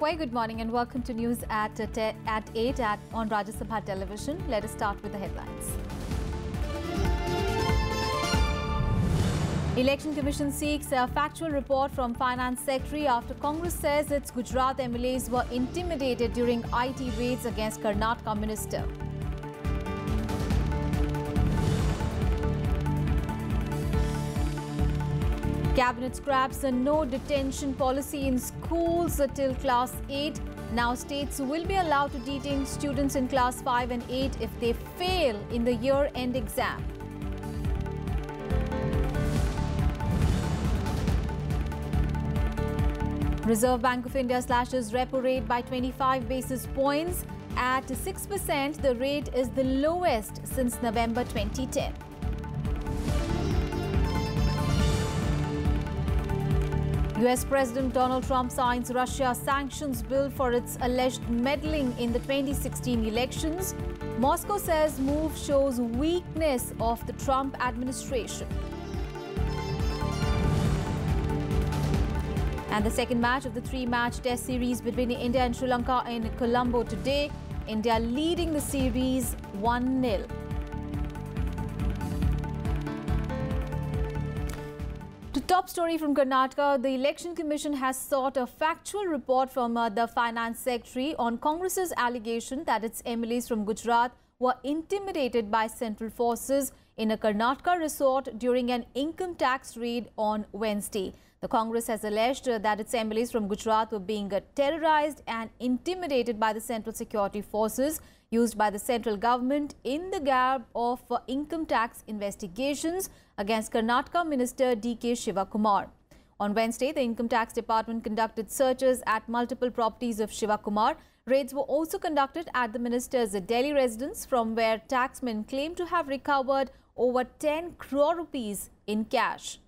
Very good morning and welcome to news at 8 on Rajya Sabha television. Let us start with the headlines. Election Commission seeks a factual report from Finance Secretary after Congress says its Gujarat MLAs were intimidated during IT raids against Karnataka minister. Cabinet scraps a no detention policy in schools till class 8. Now states will be allowed to detain students in class 5 and 8 if they fail in the year-end exam. Reserve Bank of India slashes repo rate by 25 basis points. At 6%, the rate is the lowest since November 2010. US President Donald Trump signs Russia sanctions bill for its alleged meddling in the 2016 elections. Moscow says move shows weakness of the Trump administration. And the second match of the three-match test series between India and Sri Lanka in Colombo today. India leading the series 1-0. The top story from Karnataka, the Election Commission has sought a factual report from the Finance Secretary on Congress's allegation that its MLAs from Gujarat were intimidated by central forces in a Karnataka resort during an income tax raid on Wednesday. The Congress has alleged that its MLAs from Gujarat were being terrorized and intimidated by the central security forces used by the central government in the garb of income tax investigations against Karnataka Minister D.K. Shivakumar. On Wednesday, the Income Tax Department conducted searches at multiple properties of Shivakumar. Raids were also conducted at the minister's Delhi residence, from where taxmen claim to have recovered over 10 crore rupees in cash.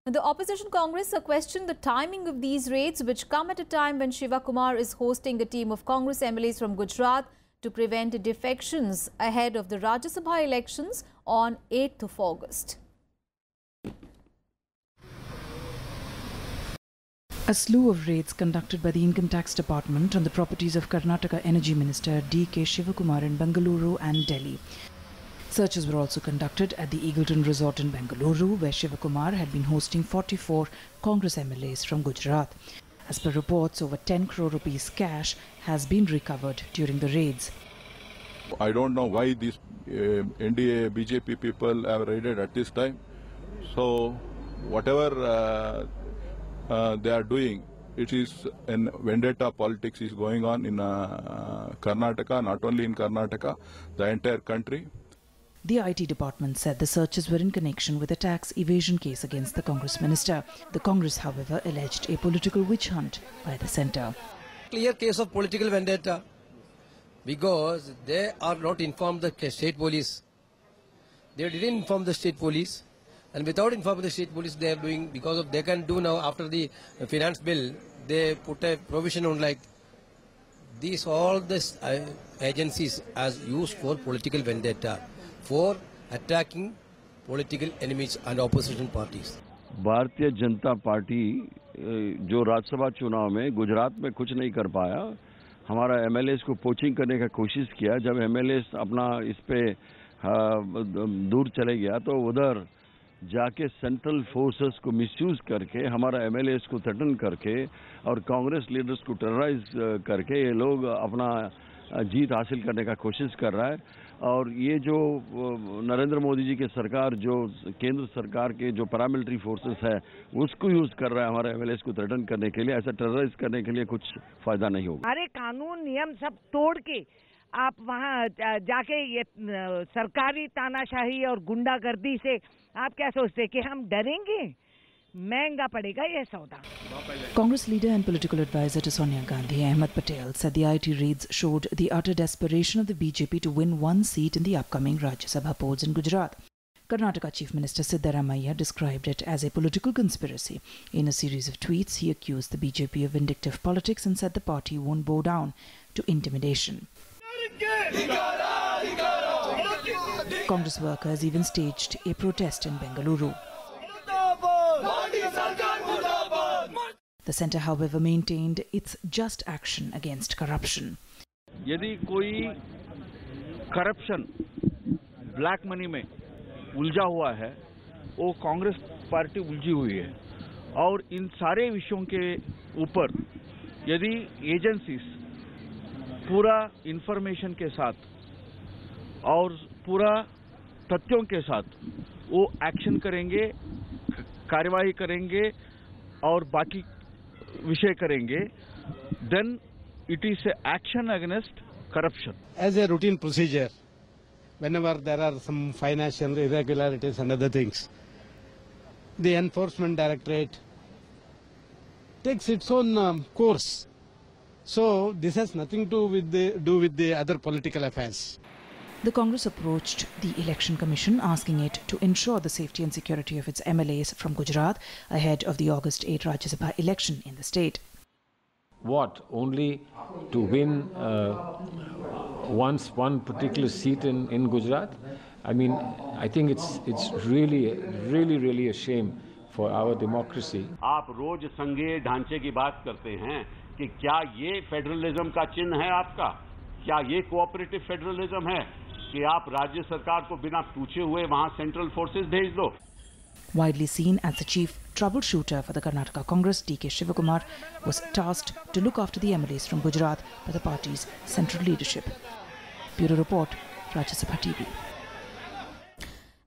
The opposition Congress questioned the timing of these raids, which come at a time when Shivakumar is hosting a team of Congress MLAs from Gujarat to prevent defections ahead of the Rajya Sabha elections on 8th of August. A slew of raids conducted by the Income Tax Department on the properties of Karnataka Energy Minister D.K. Shivakumar in Bengaluru and Delhi. Searches were also conducted at the Eagleton Resort in Bengaluru, where Shivakumar had been hosting 44 Congress MLAs from Gujarat. As per reports, over 10 crore rupees cash has been recovered during the raids. I don't know why these NDA BJP people have raided at this time. So whatever they are doing, it is an vendetta politics is going on in Karnataka, not only in Karnataka, the entire country. The IT department said the searches were in connection with a tax evasion case against the Congress minister. The Congress, however, alleged a political witch hunt by the centre. Clear case of political vendetta, because they are not informed the state police. They didn't inform the state police, and without informing the state police, they are doing, because of they can do now after the finance bill, they put a provision on like these all these agencies as used for political vendetta, for attacking political enemies and opposition parties. Bharatiya Janata party जो राज्यसभा चुनाव में गुजरात में कुछ नहीं कर पाया, हमारा MLAs को पोचिंग करने का कोशिश किया। जब एमएलएस अपना इस पे दूर चले गया तो उधर जाके सेंट्रल फोर्सेस को मिसयूज करके हमारा एमएलएस को थ्रेटन करके और कांग्रेस लीडर्स को टेरराइज करके ये लोग अपना जीत हासिल करने का कोशिश कर रहा है। और ये जो नरेंद्र मोदी जी की सरकार, जो केंद्र सरकार के जो पैरामिलिट्री फोर्सेस है, उसको यूज कर रहा है हमारे एमएलएस को थ्रेटन करने के लिए। ऐसा टेरराइज करने के लिए कुछ फायदा नहीं होगा। अरे कानून नियम सब तोड़ के आप वहाँ जाके ये सरकारी तानाशाही और गुंडागर्दी से आप क्या सोचते हैं कि हम डरेंगे? महंगा पड़ेगा ये सौदा। Congress leader and political advisor to Sonia Gandhi, Ahmed Patel, said the IT raids showed the utter desperation of the BJP to win one seat in the upcoming Rajya Sabha polls in Gujarat. Karnataka Chief Minister Siddaramaiah described it as a political conspiracy. In a series of tweets, he accused the BJP of vindictive politics and said the party won't bow down to intimidation. Congress workers even staged a protest in Bengaluru. The centre, however, maintained its just action against corruption. यदि कोई corruption black money में उलझा हुआ है, वो Congress party उलझी हुई है और इन सारे विषयों के ऊपर यदि एजेंसीज पूरा इंफॉर्मेशन के साथ और पूरा तथ्यों के साथ वो एक्शन करेंगे, कार्यवाही करेंगे और बाकी विषय करेंगे, then it is an action against corruption. As a routine procedure, whenever there are some financial irregularities and other things, the Enforcement Directorate takes its own course. So this has nothing to do with the other political affairs. The Congress approached the Election Commission asking it to ensure the safety and security of its MLAs from Gujarat ahead of the August 8 Rajya Sabha election in the state. What? Only to win one particular seat in Gujarat? I mean, I think it's really a shame for our democracy. आप रोज संघीय ढांचे की बात करते हैं कि क्या ये फेडरलिज्म का चिन्ह है आपका? क्या ये कोऑपरेटिव फेडरलिज्म है कि आप राज्य सरकार को बिना पूछे हुए वहां सेंट्रल फोर्सेस भेज दो? Widely seen as the chief troubleshooter for the Karnataka Congress, D.K. Shivakumar was tasked to look after the MLAs from Gujarat by the party's central leadership. Bureau Report, Rajya Sabha TV.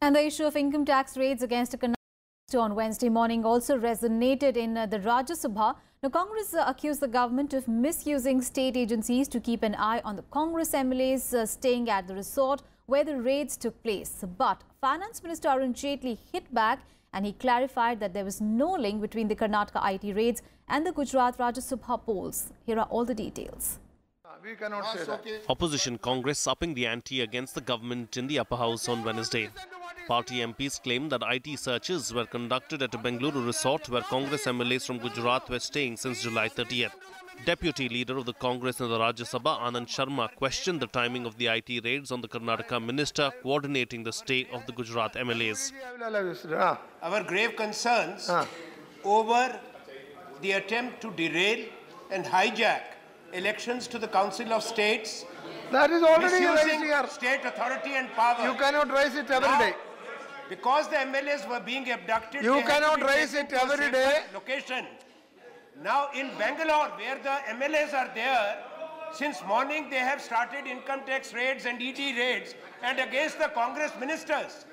And the issue of income tax raids against Karnataka on Wednesday morning also resonated in the Rajya Sabha. Now, Congress accused the government of misusing state agencies to keep an eye on the Congress MLAs staying at the resort where the raids took place. But Finance Minister Arun Jaitley hit back and he clarified that there was no link between the Karnataka IT raids and the Gujarat Rajya Sabha polls. Here are all the details. We cannot say that. Opposition Congress upping the ante against the government in the upper house on Wednesday. Party MPs claimed that IT searches were conducted at a Bengaluru resort where Congress MLAs from Gujarat were staying since July 30th. Deputy Leader of the Congress in the Rajya Sabha, Anand Sharma, questioned the timing of the IT raids on the Karnataka minister coordinating the stay of the Gujarat MLAs. Our grave concerns over the attempt to derail and hijack elections to the Council of States. That is already raised here. State authority and power. You cannot raise it every day. Because the MLAs were being abducted. You cannot raise it every day. Location. Now in Bangalore, where the MLAs are there, since morning they have started income tax raids and ED raids and against the Congress ministers.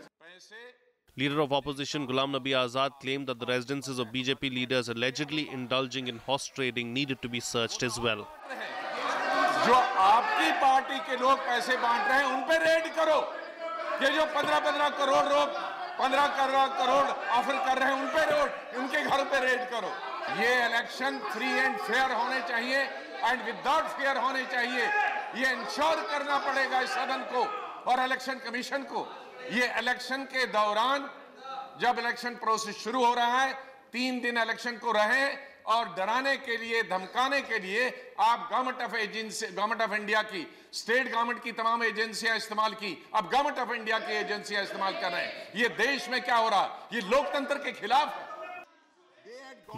Leader of opposition Ghulam Nabi Azad claimed that the residences of BJP leaders allegedly indulging in horse trading needed to be searched as well. जो आपकी party के लोग पैसे बांट रहे हैं उन पे रेड करो। ये जो 15-15 करोड़ लोग 15 करोड़ ऑफर कर रहे हैं उन पे रेड, उनके घर पे रेड करो। ये इलेक्शन फ्री एंड फेयर होने चाहिए एंड विदाउट फेयर होने चाहिए। ये इंश्योर करना पड़ेगा इस सदन को और इलेक्शन कमीशन को। ये इलेक्शन के दौरान जब इलेक्शन प्रोसेस शुरू हो रहा है 3 दिन इलेक्शन को रहे और डराने के लिए धमकाने के लिए आप गवर्नमेंट ऑफ इंडिया की स्टेट गवर्नमेंट की तमाम एजेंसियां इस्तेमाल की, अब गवर्नमेंट ऑफ इंडिया की एजेंसियां इस्तेमाल कर रहे हैं। ये देश में क्या हो रहा है? ये लोकतंत्र के खिलाफ।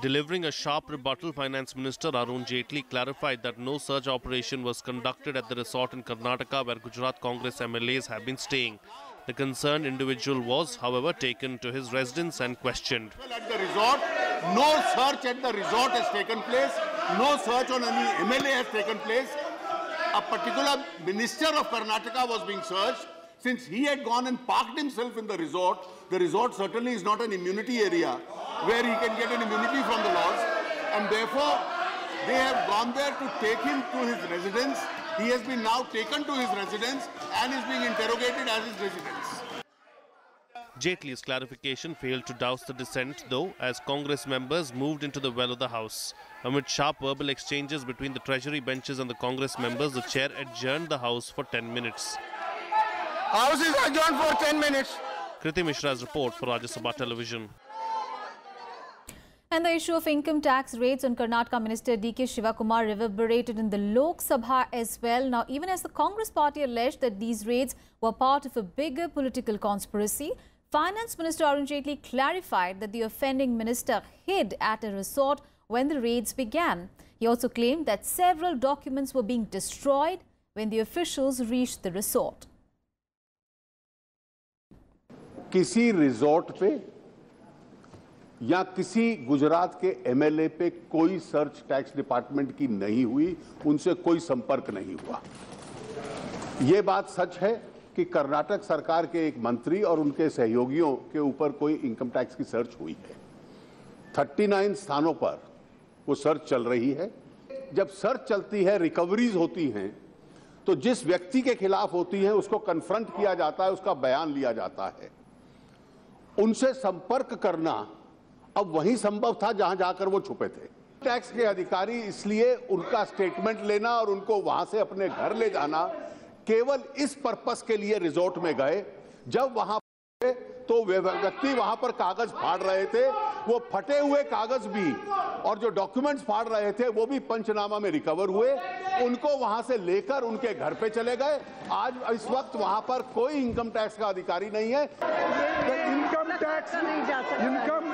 Delivering a sharp rebuttal, Finance Minister Arun Jaitley clarified that no search operation was conducted at the resort in Karnataka where Gujarat Congress MLAs have been staying. The concerned individual was, however, taken to his residence and questioned. At the resort, no search at the resort has taken place. No search on any MLA has taken place. A particular minister of Karnataka was being searched. Since he had gone and parked himself in the resort certainly is not an immunity area where he can get an immunity from the laws. And therefore, they have gone there to take him to his residence. He has been now taken to his residence and is being interrogated at his residence. Jaitley's clarification failed to douse the dissent, though, as Congress members moved into the well of the House. Amid sharp verbal exchanges between the Treasury benches and the Congress members, the chair adjourned the House for 10 minutes. House is adjourned for 10 minutes. Kriti Mishra's report for Rajya Sabha Television. And the issue of income tax raids on Karnataka Minister D.K. Shivakumar reverberated in the Lok Sabha as well. Now, even as the Congress party alleged that these raids were part of a bigger political conspiracy, Finance Minister Arun Jaitley clarified that the offending minister hid at a resort when the raids began. He also claimed that several documents were being destroyed when the officials reached the resort. किसी resort पे या किसी गुजरात के MLA पे कोई search tax department की नहीं हुई, उनसे कोई संपर्क नहीं हुआ। ये बात सच है कि कर्नाटक सरकार के एक मंत्री और उनके सहयोगियों के ऊपर कोई इनकम टैक्स की सर्च हुई है। 39 स्थानों पर वो सर्च चल रही है। जब सर्च चलती है, रिकवरीज होती हैं, तो जिस व्यक्ति के खिलाफ होती है उसको कन्फ्रंट किया जाता है, उसका बयान लिया जाता है। उनसे संपर्क करना अब वहीं संभव था जहां जाकर वो छुपे थे। टैक्स के अधिकारी इसलिए उनका स्टेटमेंट लेना और उनको वहां से अपने घर ले जाना केवल इस पर्पस के लिए रिजॉर्ट में गए। जब वहां तो वे व्यक्ति वहां पर कागज फाड़ रहे थे, वो फटे हुए कागज भी और जो डॉक्यूमेंट्स फाड़ रहे थे वो भी पंचनामा में रिकवर हुए। उनको वहां से लेकर उनके घर पे चले गए। आज इस वक्त वहां पर कोई इनकम टैक्स का अधिकारी नहीं है। इनकम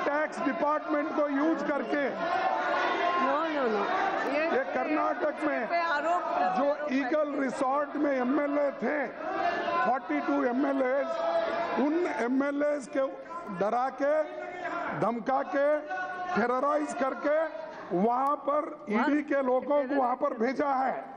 टैक्स डिपार्टमेंट को यूज करके ये कर्नाटक में जो ईगल रिसोर्ट में एमएलए थे, 42 एमएलए, उन एमएलए के डरा के, धमका के, टेरराइज करके वहां पर ईडी के लोगों को वहां पर भेजा है।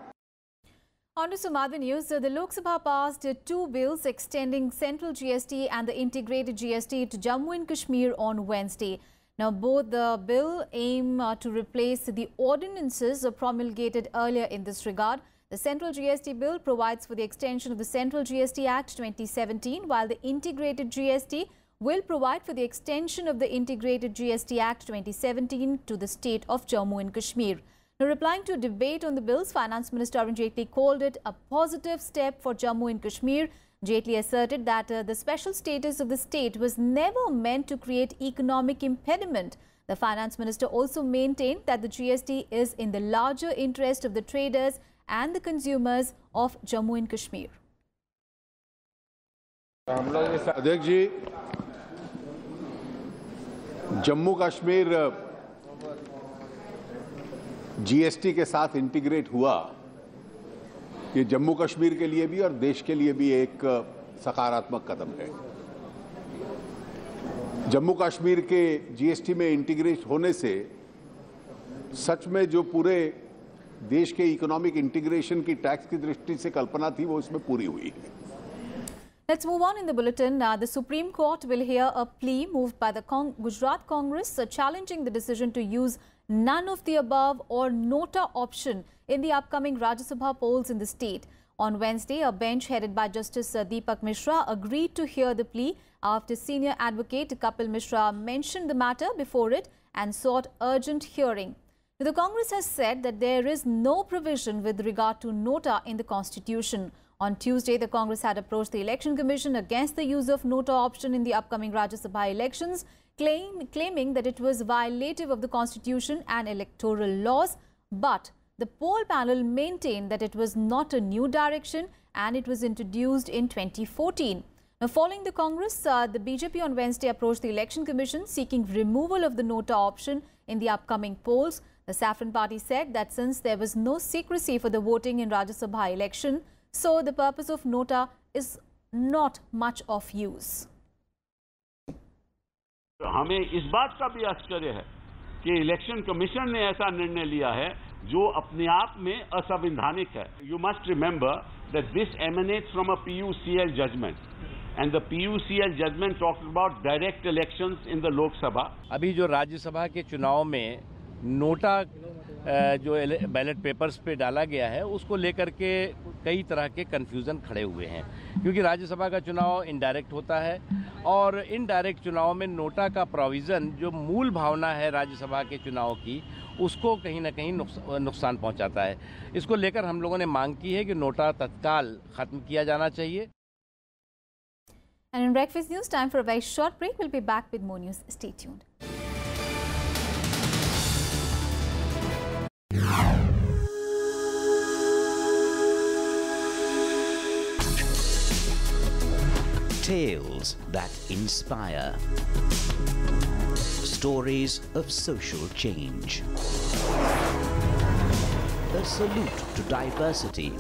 On to some other news. The Lok Sabha passed 2 bills extending central GST and the integrated GST to Jammu and Kashmir on Wednesday. Now, both the bill aim to replace the ordinances promulgated earlier in this regard. The central GST bill provides for the extension of the Central GST Act 2017, while the integrated GST will provide for the extension of the integrated GST Act 2017 to the state of Jammu and Kashmir. Now, replying to a debate on the bills, Finance Minister Arun Jaitley called it a positive step for Jammu and Kashmir. Jaitley asserted that the special status of the state was never meant to create economic impediment. The Finance Minister also maintained that the GST is in the larger interest of the traders and the consumers of Jammu and Kashmir. अध्यक्ष जी, Jammu Kashmir GST के साथ integrate हुआ, ये जम्मू कश्मीर के लिए भी और देश के लिए भी एक सकारात्मक कदम है। जम्मू कश्मीर के जीएसटी में इंटीग्रेट होने से सच में जो पूरे देश के इकोनॉमिक इंटीग्रेशन की टैक्स की दृष्टि से कल्पना थी, वो इसमें पूरी हुई है। Let's move on in the bulletin. The Supreme Court will hear a plea moved by the Gujarat Congress challenging the decision to use none of the above or nota option in the upcoming Rajya Sabha polls in the state. On Wednesday, a bench headed by Justice Deepak Mishra agreed to hear the plea after senior advocate Kapil Mishra mentioned the matter before it and sought urgent hearing. The Congress has said that there is no provision with regard to nota in the Constitution. On Tuesday, the Congress had approached the Election Commission against the use of nota option in the upcoming Rajya Sabha elections, claiming that it was violative of the Constitution and electoral laws. But the poll panel maintained that it was not a new direction and it was introduced in 2014. Now, following the Congress, the BJP on Wednesday approached the Election Commission seeking removal of the nota option in the upcoming polls. The Saffron Party said that since there was no secrecy for the voting in Rajya Sabha election, so the purpose of nota is not much of use. हमें इस बात का भी आश्चर्य है कि election commission ने ऐसा निर्णय लिया है जो अपने आप में असंवैधानिक है. You must remember that this emanates from a PUCL judgment, and the PUCL judgment talks about direct elections in the Lok Sabha. अभी जो राज्यसभा के चुनाव में नोटा जो बैलेट पेपर्स पे डाला गया है, उसको लेकर के कई तरह के कन्फ्यूज़न खड़े हुए हैं, क्योंकि राज्यसभा का चुनाव इनडायरेक्ट होता है और इनडायरेक्ट चुनाव में नोटा का प्रोविज़न जो मूल भावना है राज्यसभा के चुनाव की, उसको कहीं ना कहीं नुकसान पहुंचाता है. इसको लेकर हम लोगों ने मांग की है कि नोटा तत्काल ख़त्म किया जाना चाहिए. And in Breakfast News, time for a very short break. We'll be back with more news. Stay tuned. Tales that inspire. stories of social change. A salute to diversity,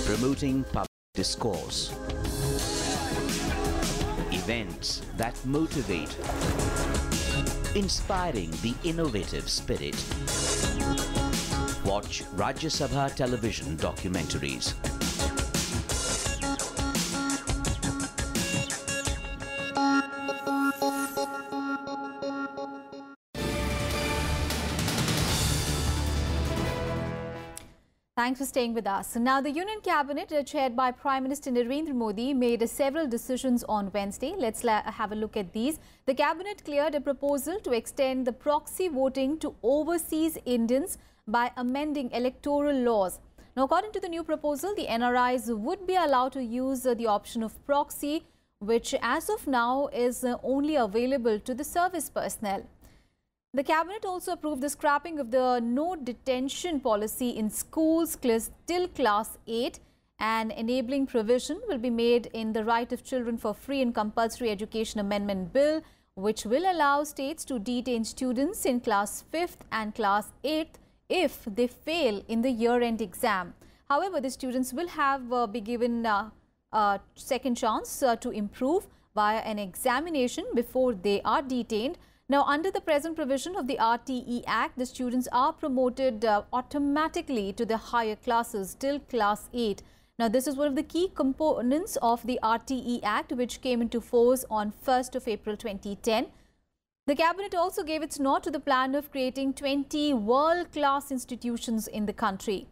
promoting public discourse. Events that motivate, inspiring the innovative spirit. Watch Rajya Sabha television documentaries. Thanks for staying with us. Now, the Union Cabinet, chaired by Prime Minister Narendra Modi, made several decisions on Wednesday. Let's have a look at these. The Cabinet cleared a proposal to extend the proxy voting to overseas Indians by amending electoral laws. Now, according to the new proposal, the NRIs would be allowed to use the option of proxy, which as of now is only available to the service personnel. The Cabinet also approved the scrapping of the no detention policy in schools till class 8, and enabling provision will be made in the Right of Children for Free and Compulsory Education Amendment Bill, which will allow states to detain students in class 5th and class 8th if they fail in the year-end exam. However, the students will be given a second chance to improve via an examination before they are detained. Now, under the present provision of the RTE Act, the students are promoted automatically to the higher classes till class 8. Now, this is one of the key components of the RTE Act, which came into force on 1st of April 2010. The Cabinet also gave its nod to the plan of creating 20 world-class institutions in the country.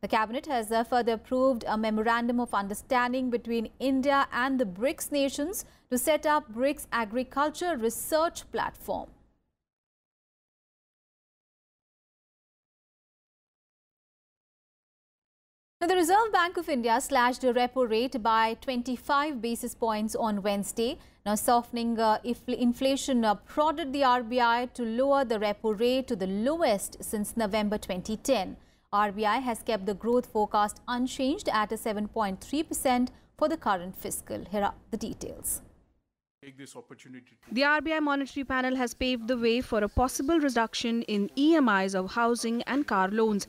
The Cabinet has further approved a memorandum of understanding between India and the BRICS nations to set up BRICS Agriculture Research Platform. Now, the Reserve Bank of India slashed the repo rate by 25 basis points on Wednesday. Now, softening inflation prodded the RBI to lower the repo rate to the lowest since November 2010. RBI has kept the growth forecast unchanged at 7.3% for the current fiscal. Here are the details. The RBI Monetary Panel has paved the way for a possible reduction in EMIs of housing and car loans.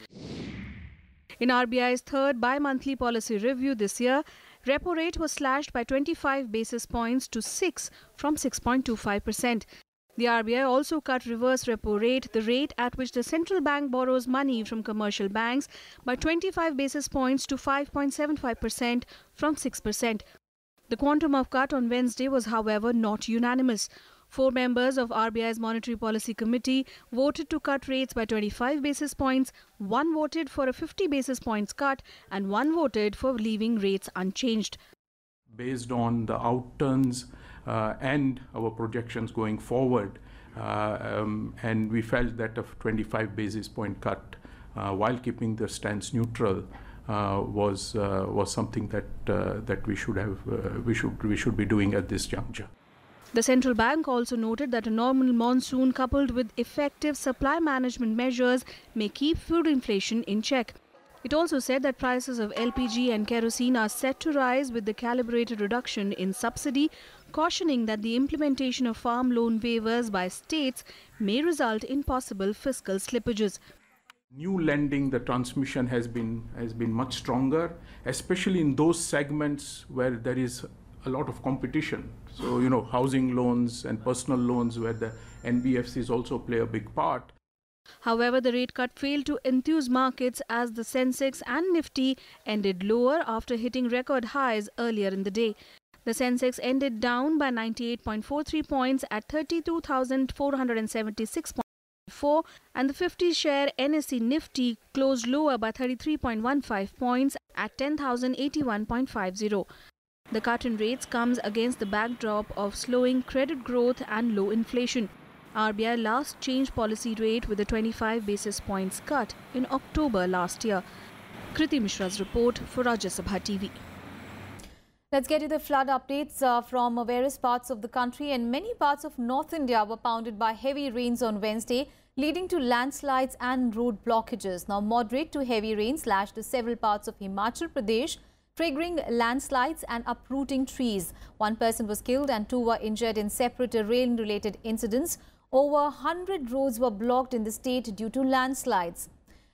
In RBI's third bi-monthly policy review this year, repo rate was slashed by 25 basis points to 6 from 6.25%. The RBI also cut reverse repo rate, the rate at which the central bank borrows money from commercial banks, by 25 basis points to 5.75% from 6%. The quantum of cut on Wednesday was, however, not unanimous. 4 members of RBI's Monetary Policy Committee voted to cut rates by 25 basis points, 1 voted for a 50 basis points cut, and 1 voted for leaving rates unchanged. Based on the outturns and our projections going forward, and we felt that a 25 basis point cut while keeping the stance neutral was something that we should be doing at this juncture. The central bank also noted that a normal monsoon coupled with effective supply management measures may keep food inflation in check. It also said that prices of LPG and kerosene are set to rise with the calibrated reduction in subsidy, cautioning that the implementation of farm loan waivers by states may result in possible fiscal slippages. New lending, the transmission has been much stronger, especially in those segments where there is a lot of competition. So, housing loans and personal loans where the NBFCs also play a big part. However, the rate cut failed to enthuse markets as the Sensex and Nifty ended lower after hitting record highs earlier in the day. The Sensex ended down by 98.43 points at 32,476.4, and the 50-share NSE Nifty closed lower by 33.15 points at 10,081.50. The cut in rates comes against the backdrop of slowing credit growth and low inflation. RBI last changed policy rate with a 25 basis points cut in October last year. Kriti Mishra's report for Rajya Sabha TV. Let's get to the flood updates from various parts of the country, and many parts of North India were pounded by heavy rains on Wednesday, leading to landslides and road blockages. Now, moderate to heavy rains lashed several parts of Himachal Pradesh. triggering landslides and uprooting trees. One person was killed and 2 were injured in separate rain-related incidents. Over 100 roads were blocked in the state due to landslides.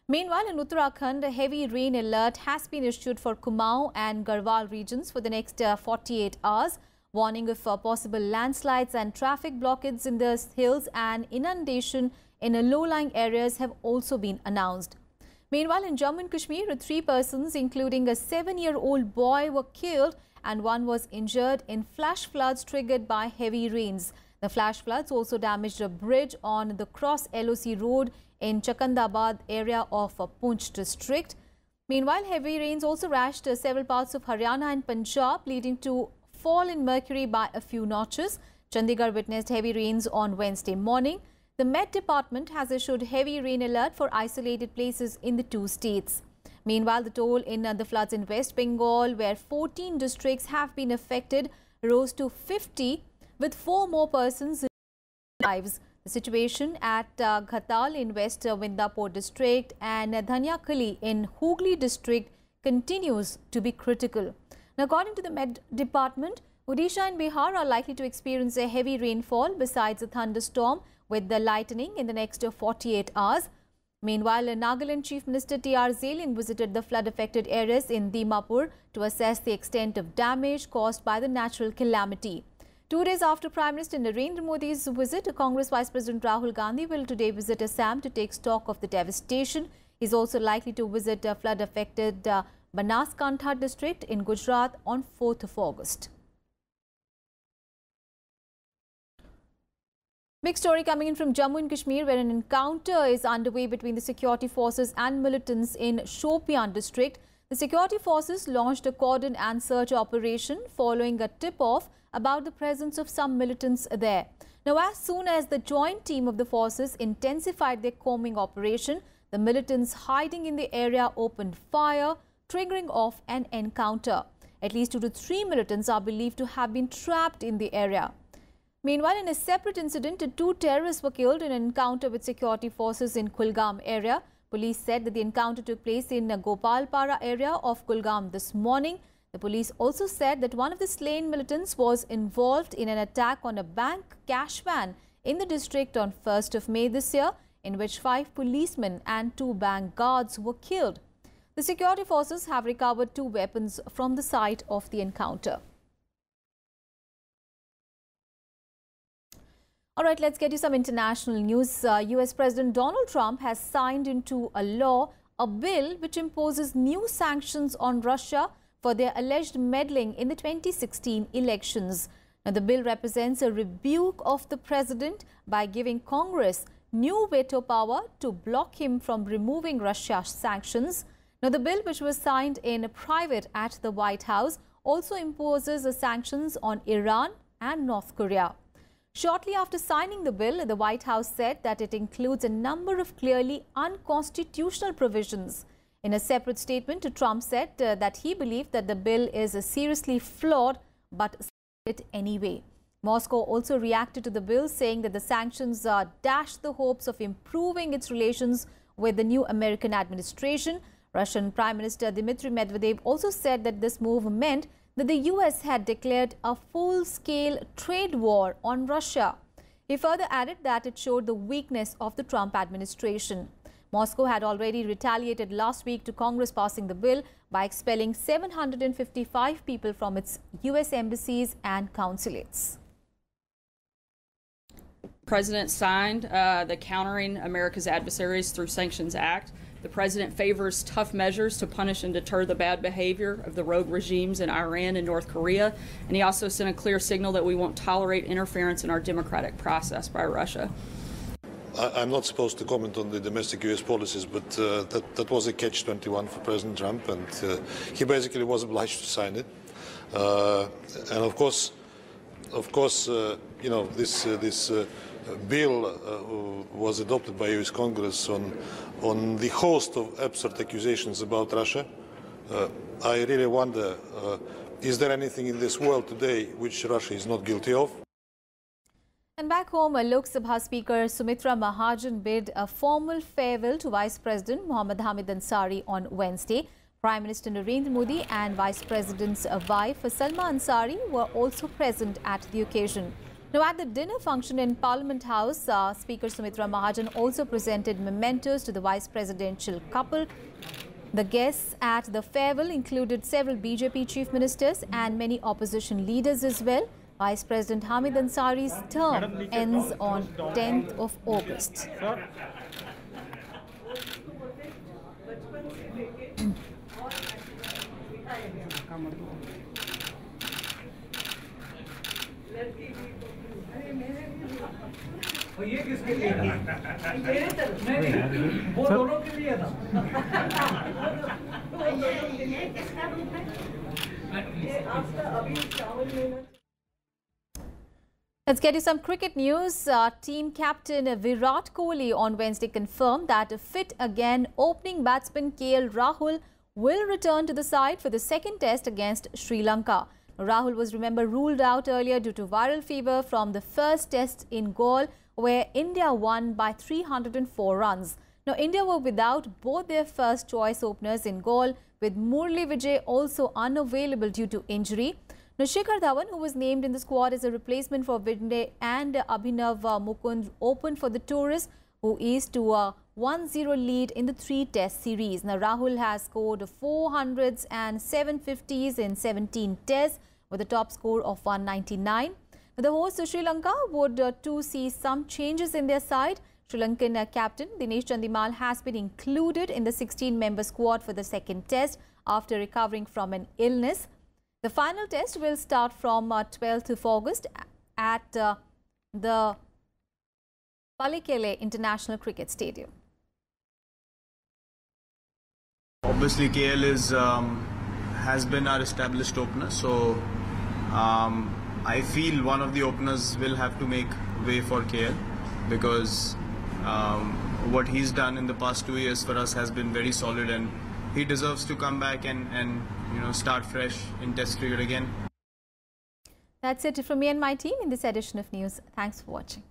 Meanwhile, in Uttarakhand, a heavy rain alert has been issued for Kumaon and Garhwal regions for the next 48 hours. Warning of possible landslides and traffic blockades in the hills and inundation in low-lying areas have also been announced. Meanwhile, in Jammu and Kashmir, 3 persons, including a 7-year-old boy, were killed and 1 was injured in flash floods triggered by heavy rains. The flash floods also damaged a bridge on the Cross LOC road in Chakandabad area of Poonch district. Meanwhile, heavy rains also rashed several parts of Haryana and Punjab, leading to fall in mercury by a few notches. Chandigarh witnessed heavy rains on Wednesday morning. The Met Department has issued heavy rain alert for isolated places in the 2 states. Meanwhile, the toll in the floods in West Bengal, where 14 districts have been affected, rose to 50, with 4 more persons lives. The situation at Ghatal in West Mindapur district and Dhanyakali in Hooghly district continues to be critical. Now, according to the Met Department, Odisha and Bihar are likely to experience a heavy rainfall besides a thunderstorm with the lightning in the next 48 hours. Meanwhile, Nagaland Chief Minister T.R. Zelian visited the flood-affected areas in Dimapur to assess the extent of damage caused by the natural calamity. 2 days after Prime Minister Narendra Modi's visit, Congress Vice President Rahul Gandhi will today visit Assam to take stock of the devastation. He is also likely to visit flood-affected Banaskantha district in Gujarat on 4th of August. Big story coming in from Jammu and Kashmir, where an encounter is underway between the security forces and militants in Shopian district. The security forces launched a cordon and search operation following a tip-off about the presence of some militants there. Now, as soon as the joint team of the forces intensified their combing operation, the militants hiding in the area opened fire, triggering off an encounter. At least 2 to 3 militants are believed to have been trapped in the area. Meanwhile, in a separate incident, 2 terrorists were killed in an encounter with security forces in Kulgam area. Police said that the encounter took place in Gopalpara area of Kulgam this morning. The police also said that one of the slain militants was involved in an attack on a bank cash van in the district on 1st of May this year, in which 5 policemen and 2 bank guards were killed. The security forces have recovered 2 weapons from the site of the encounter. All right, let's get you some international news. US President Donald Trump has signed into a law a bill which imposes new sanctions on Russia for their alleged meddling in the 2016 elections. Now, the bill represents a rebuke of the president by giving Congress new veto power to block him from removing Russia's sanctions. Now, the bill, which was signed in private at the White House, also imposes sanctions on Iran and North Korea. Shortly after signing the bill, the White House said that it includes a number of clearly unconstitutional provisions. In a separate statement, Trump said that he believed that the bill is seriously flawed, but signed it anyway. Moscow also reacted to the bill, saying that the sanctions dash the hopes of improving its relations with the new American administration. Russian Prime Minister Dmitry Medvedev also said that this move meant that the US had declared a full-scale trade war on Russia. He further added that it showed the weakness of the Trump administration. Moscow had already retaliated last week to Congress passing the bill by expelling 755 people from its US embassies and consulates. The President signed the Countering America's Adversaries Through Sanctions Act. The President favors tough measures to punish and deter the bad behavior of the rogue regimes in Iran and North Korea. And he also sent a clear signal that we won't tolerate interference in our democratic process by Russia. I'm not supposed to comment on the domestic U.S. policies, but that was a catch-21 for President Trump, and he basically was obliged to sign it. And of course, you know, this bill was adopted by U.S. Congress on the host of absurd accusations about Russia. I really wonder, is there anything in this world today which Russia is not guilty of? And back home, Lok Sabha Speaker Sumitra Mahajan bid a formal farewell to Vice President Mohammad Hamid Ansari on Wednesday. Prime Minister Narendra Modi and Vice President's wife Salma Ansari were also present at the occasion. Now, at the dinner function in Parliament House, Speaker Sumitra Mahajan also presented mementos to the vice presidential couple. The guests at the farewell included several BJP chief ministers and many opposition leaders as well. Vice President Hamid Ansari's term ends on 10th of August. ये किसके लिए वो दोनों के लिए था Let's get you some cricket news. Team captain Virat Kohli on Wednesday confirmed that a fit again opening batsman KL Rahul will return to the side for the second test against Sri Lanka. Rahul was, remember, ruled out earlier due to viral fever from the first test in Galle, where India won by 304 runs. Now, India were without both their first choice openers in Galle, with Murli Vijay also unavailable due to injury. Now, Shikhar Dhawan, who was named in the squad as a replacement for Vijay and Abhinav Mukund, opened for the tourists, who eased to a 1-0 lead in the 3-test series. Now, Rahul has scored 400s and 750s in 17 tests with a top score of 199. Now, the host Sri Lanka would too see some changes in their side. Sri Lankan captain Dinesh Chandimal has been included in the 16-member squad for the second test after recovering from an illness. The final test will start from 12th of August at the Pallikele International Cricket Stadium. Obviously, KL has been our established opener, so I feel one of the openers will have to make way for KL, because what he's done in the past 2 years for us has been very solid, and he deserves to come back and start fresh in Test cricket again. That's it from me and my team in this edition of News. Thanks for watching.